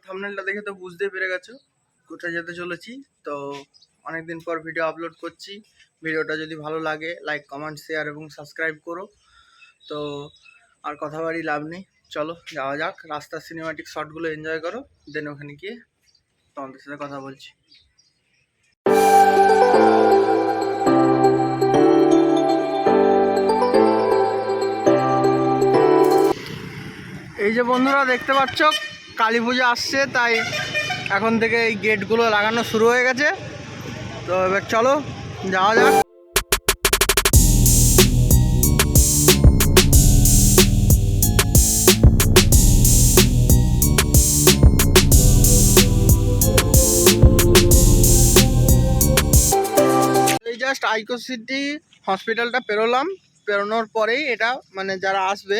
থাম্বনেলটা দেখে তো বুঝতে পেরে গেছো কোথায় যেতে চলেছি। তো অনেকদিন পর ভিডিও আপলোড করছি। ভিডিওটা যদি ভালো লাগে লাইক কমেন্ট শেয়ার এবং সাবস্ক্রাইব করো। তো আর কথা বাড়ি লাভ নেই, চলো যাওয়া যাক। রাস্তার সিনেমাটিক শটগুলো এনজয় করো, দেন ওখানে গিয়ে তোমাদের সাথে কথা বলছি। এই যে বন্ধুরা দেখতে পাচ্ছ কালী পুজো আসছে, তাই এখন থেকে এই গেটগুলো লাগানো শুরু হয়ে গেছে। তো এবার চলো যাওয়া যাক। এই জাস্ট আইকোসিটি হসপিটালটা পেরোলাম, পেরোনোর পরেই এটা মানে যারা আসবে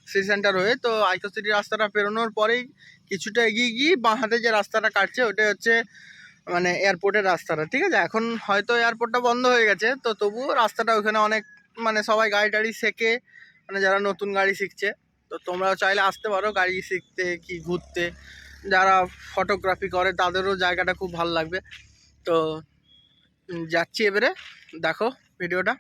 সি সেন্টার হয়ে, তো আইকোসিটি রাস্তাটা পেরোনোর পরেই কিছুটা এগিয়ে গিয়ে বাঁ হাতে যে রাস্তাটা কাটছে ওটা হচ্ছে মানে এয়ারপোর্টের রাস্তাটা। ঠিক আছে, এখন হয়তো এয়ারপোর্টটা বন্ধ হয়ে গেছে, তো তবুও রাস্তাটা ওখানে অনেক মানে সবাই গাড়ি টাড়ি শেখে, মানে যারা নতুন গাড়ি শিখছে। তো তোমরাও চাইলে আসতে পারো গাড়ি শিখতে কি ঘুরতে। যারা ফটোগ্রাফি করে তাদেরও জায়গাটা খুব ভালো লাগবে। তো যাচ্ছি এবারে, দেখো ভিডিওটা।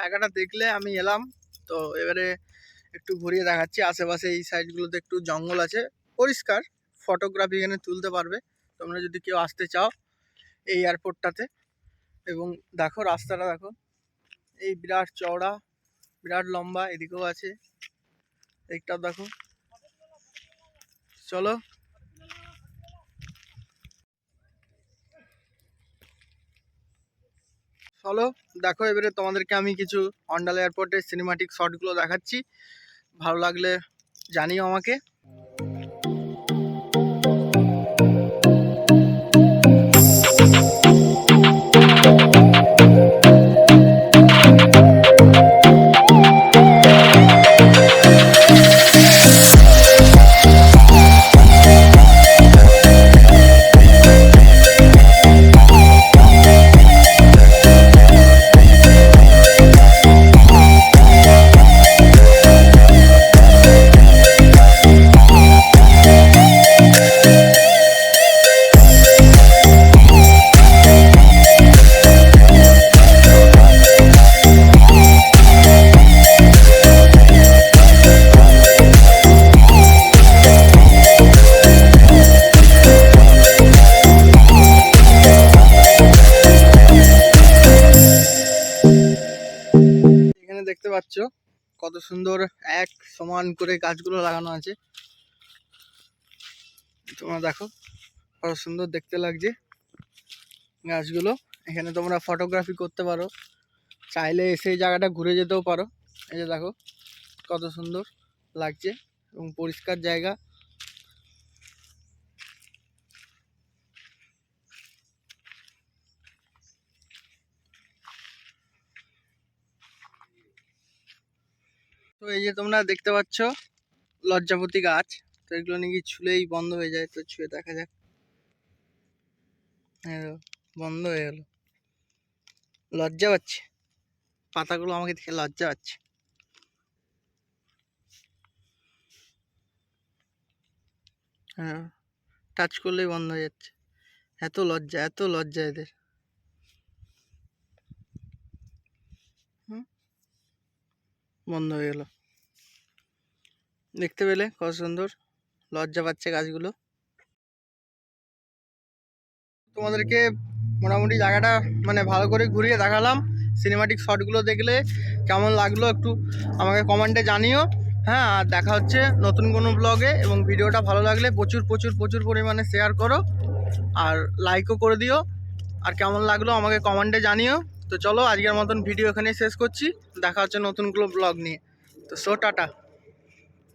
জায়গাটা দেখলে আমি এলাম, তো এবারে একটু ঘুরিয়ে দেখাচ্ছি। আশেপাশে এই সাইডগুলোতে একটু জঙ্গল আছে, পরিষ্কার, ফটোগ্রাফি এখানে তুলতে পারবে তোমরা যদি কেউ আসতে চাও এই এয়ারপোর্টটাতে। এবং দেখো রাস্তাটা দেখো, এই বিরাট চওড়া, বিরাট লম্বা, এদিকেও আছে, এইটাও দেখো। চলো চলো দেখো, এবারে তোমাদেরকে আমি কিছু অন্ডাল এয়ারপোর্টের সিনেমাটিক শটগুলো দেখাচ্ছি। ভালো লাগলে জানিও আমাকে। এখানে দেখতে পাচ্ছ কত সুন্দর এক সমান করে গাছগুলো লাগানো আছে। তোমরা দেখো কত সুন্দর দেখতে লাগছে গাছগুলো। এখানে তোমরা ফটোগ্রাফি করতে পারো, চাইলে এসে এই জায়গাটা ঘুরে যেতেও পারো। এই যে দেখো কত সুন্দর লাগছে এবং পরিষ্কার জায়গা। তো এই যে তোমরা দেখতে পাচ্ছ লজ্জাপতি গাছ, তো এগুলো নাকি ছুলেই বন্ধ হয়ে যায়। তো ছুঁয়ে দেখা যাক। হ্যাঁ, বন্ধ হয়ে গেল। লজ্জা পাচ্ছে, পাতাগুলো আমাকে দেখে লজ্জা পাচ্ছে। হ্যাঁ, টাচ করলেই বন্ধ হয়ে যাচ্ছে। এত লজ্জা, এত লজ্জা এদের। বন্ধ হয়ে গেল। দেখতে পেলে কত সুন্দর, লজ্জা পাচ্ছে গাছগুলো। তোমাদেরকে মোটামুটি জায়গাটা মানে ভালো করে ঘুরিয়ে দেখালাম। সিনেমাটিক শটগুলো দেখলে কেমন লাগলো একটু আমাকে কমেন্টে জানিও। হ্যাঁ, আর দেখা হচ্ছে নতুন কোনো ব্লগে, এবং ভিডিওটা ভালো লাগলে প্রচুর প্রচুর প্রচুর পরিমাণে শেয়ার করো আর লাইকও করে দিও। আর কেমন লাগলো আমাকে কমেন্টে জানিও। তো চলো আজকের মতন ভিডিও এখানেই শেষ করছি, দেখা হচ্ছে নতুন কোনো ব্লগ নিয়ে। তো টাটা।